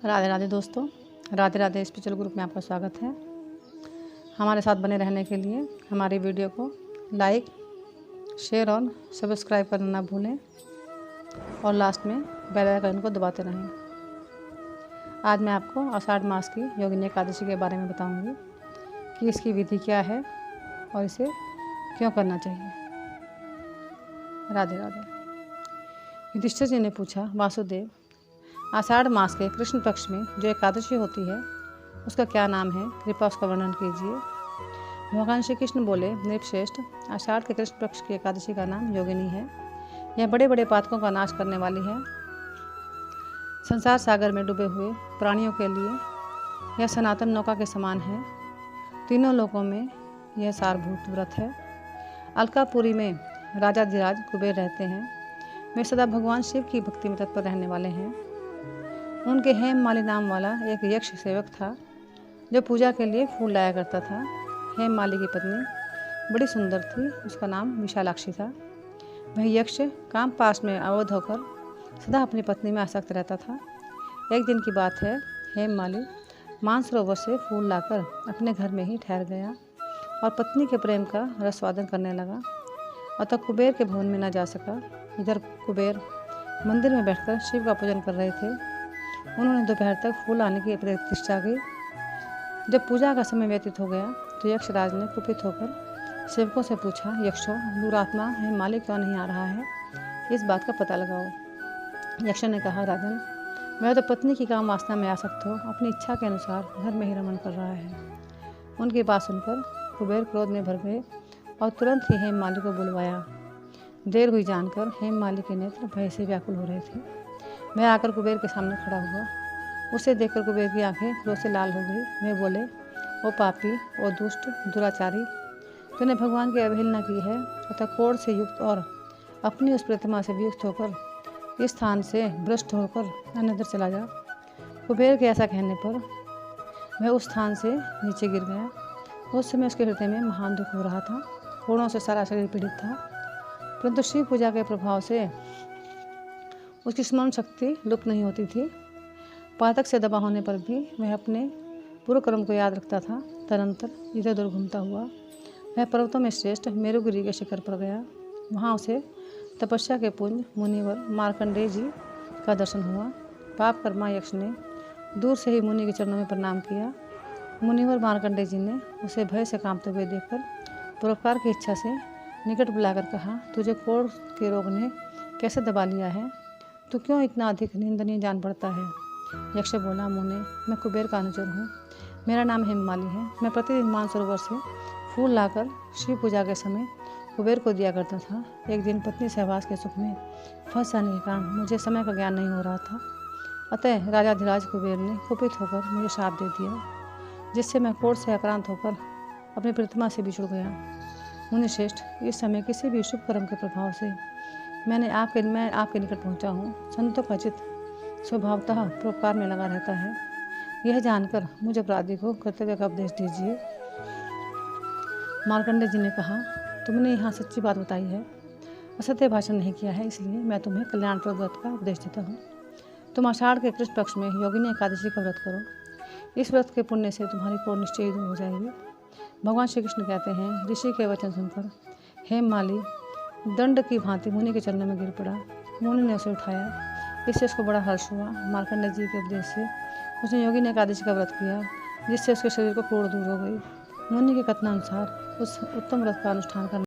राधे राधे दोस्तों, Radhe Radhe spiritual group में आपका स्वागत है। हमारे साथ बने रहने के लिए हमारी वीडियो को लाइक, शेयर और सब्सक्राइब करना ना भूलें और लास्ट में बेल आइकन को दबाते रहें। आज मैं आपको आषाढ़ मास की योगिनी एकादशी के बारे में बताऊंगी कि इसकी विधि क्या है और इसे क्यों करना चाहिए। राधे राधे। युधिष्ठिर जी ने पूछा, वासुदेव, आषाढ़ मास के कृष्ण पक्ष में जो एकादशी होती है उसका क्या नाम है, कृपया उसका वर्णन कीजिए। भगवान श्री कृष्ण बोले, नृपश्रेष्ठ, आषाढ़ के कृष्ण पक्ष की एकादशी का नाम योगिनी है। यह बड़े बड़े पातकों का नाश करने वाली है। संसार सागर में डूबे हुए प्राणियों के लिए यह सनातन नौका के समान है। तीनों लोकों में यह सारभूत व्रत है। अलकापुरी में राजाधिराज कुबेर रहते हैं। वे सदा भगवान शिव की भक्ति में तत्पर रहने वाले हैं। उनके हेममाली नाम वाला एक यक्ष सेवक था जो पूजा के लिए फूल लाया करता था। हेममाली की पत्नी बड़ी सुंदर थी, उसका नाम विशालाक्षी था। वह यक्ष काम पाश में अवध होकर सदा अपनी पत्नी में आसक्त रहता था। एक दिन की बात है, हेममाली मानसरोवर से फूल लाकर अपने घर में ही ठहर गया और पत्नी के प्रेम का रसवादन करने लगा। अतः कुबेर के भवन में न जा सका। इधर कुबेर मंदिर में बैठकर शिव का पूजन कर रहे थे। उन्होंने दोपहर तक फूल आने की प्रतीक्षा की। जब पूजा का समय व्यतीत हो गया तो यक्षराज ने कुपित होकर सेवकों से पूछा, यक्षों, दुरात्मा हेममाली क्यों नहीं आ रहा है, इस बात का पता लगाओ। यक्ष ने कहा, राजन, मैं तो पत्नी की काम वासना में आसक्त हो अपनी इच्छा के अनुसार घर में ही रमण कर रहा है। उनकी बात सुनकर कुबेर क्रोध में भर गए और तुरंत ही हेममाली को बुलवाया। देर हुई जानकर हेममाली के नेत्र भय से व्याकुल हो रहे थे। वह आकर कुबेर के सामने खड़ा हुआ। उसे देखकर कुबेर की आंखें क्रोध से लाल हो गई। वे बोले, ओ पापी, ओ दुष्ट, दुराचारी, तूने भगवान की अवहेलना की है तथा कोढ़ से युक्त और अपनी उस प्रतिमा से वियुक्त होकर इस स्थान से भ्रष्ट होकर अन्यत्र चला जा। कुबेर के ऐसा कहने पर वह उस स्थान से नीचे गिर गया। उस समय उसके हृदय में महान दुख हो रहा था। कोढ़ों से सारा शरीर पीड़ित था, परंतु शिव पूजा के प्रभाव से उसकी स्मरण शक्ति लुप्त नहीं होती थी। पातक से दबा होने पर भी वह अपने पूर्व कर्म को याद रखता था। तदनंतर इधर उधर घूमता हुआ वह पर्वतों में श्रेष्ठ मेरुगिरी के शिखर पर गया। वहाँ उसे तपस्या के पुंज मुनिवर मार्कंडेय जी का दर्शन हुआ। पाप कर्मा यक्ष ने दूर से ही मुनि के चरणों में प्रणाम किया। मुनिवर मार्कंडेय जी ने उसे भय से कांपते हुए देखकर परोपकार की इच्छा से निकट बुलाकर कहा, तुझे कोढ़ के रोग ने कैसे दबा लिया है, तू क्यों इतना अधिक निंदनीय जान पड़ता है। यक्ष बोला, मुने, मैं कुबेर का अनुचर हूँ। मेरा नाम हेममाली है। मैं प्रतिदिन मानसरोवर से फूल लाकर शिव पूजा के समय कुबेर को दिया करता था। एक दिन पत्नी सहवास के सुख में फंस जाने के कारण मुझे समय का ज्ञान नहीं हो रहा था। अतः राजाधिराज कुबेर ने कुपित होकर मुझे श्राप दे दिया, जिससे मैं कोढ़ से आक्रांत होकर अपनी प्रतिमा से बिछुड़ गया। मुनिश्रेष्ठ, इस समय किसी भी शुभ कर्म के प्रभाव से मैं आपके निकट पहुंचा हूँ। संतों का चित्त स्वभावतः परोपकार में लगा रहता है। यह जानकर मुझ अपराधी को कर्तव्य का उपदेश दीजिए। मार्कंडेय जी ने कहा, तुमने यहाँ सच्ची बात बताई है, असत्य भाषण नहीं किया है, इसलिए मैं तुम्हें कल्याणप्रद व्रत का उपदेश देता हूँ। तुम आषाढ़ के कृष्ण पक्ष में योगिनी एकादशी का व्रत करो। इस व्रत के पुण्य से तुम्हारी कोढ़ निश्चय दूर हो जाएगी। भगवान श्री कृष्ण कहते हैं, ऋषि के वचन सुनकर हेममाली दंड की भांति मुनि के चरणों में गिर पड़ा। मुनि ने उसे उठाया, इससे उसको बड़ा हर्ष हुआ। मार्कंडेय जी के उपदेश से उसने योगिनी एकादशी का व्रत किया, जिससे उसके शरीर को कोढ़ दूर हो गई। मुनि के कथनानुसार उस उत्तम व्रत का अनुष्ठान करना